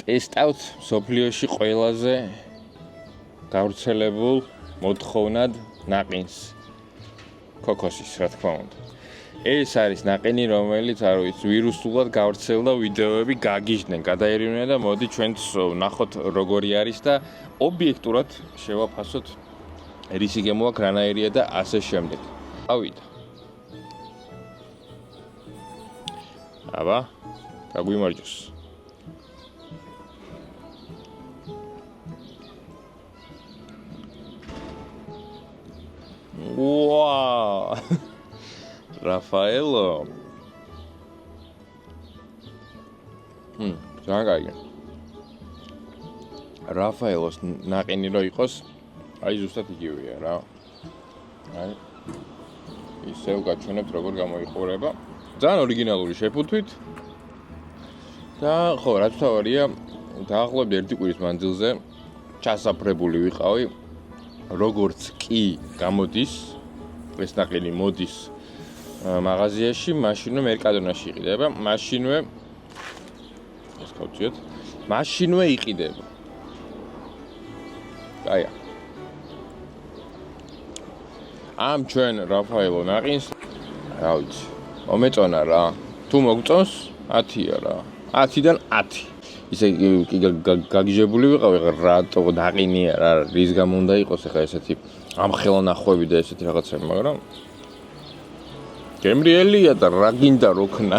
ესტავთ სოფლიოში ყველაზე გავრცელებულ მოთხოვნად ნაყინს ქოქოსის, რა თქმა უნდა. ეს არის ნაყინი, რომელიც არ ვიცი, ვირუსულად გავრცელდა ვიდეოები გაგიჟდნენ, გადაერივნე და მოდი ჩვენც ვნახოთ როგორი არის და ობიექტურად შევაფასოთ რისი გემო აქვს, რანაირია და ასე შემდეგ. ავიდა. აბა, გაგვიმარჯოს. Wow! Rafaelo. ძალიან კარგი. Rafaelos ნაყინი რო იყოს, აი ზუსტად იგივეა რა. აი ისევ გაჩვენებთ როგორ გამოიყურება. ძალიან ორიგინალური შეფუთვით. და ხო, რაც თავარია, დაახლოებით ერთი კვირის მანძილზე ჩასაფრებული ვიყავი. როგორც კი გამოდის ეს ნაყინი მოდის მაღაზიაში, მაშინვე მერკადონაში იყიდება, მაშინვე ეს გავწიოთ, მაშინვე იყიდება. აია. ამ ჩვენ რაფაელო ნაყინს, რა ვიცი, მომეწონა რა. თუ მოგწონს 10-ია რა. 10-დან 10. ისე გაგიჟებული ვიყავი რატო ნაყინია რა, რის გამო უნდა იყოს ახლა ესეთი ამხელა ნახვები და ესეთი რაღაცები, მაგრამ გემრიელია და რა გინდა როქნა.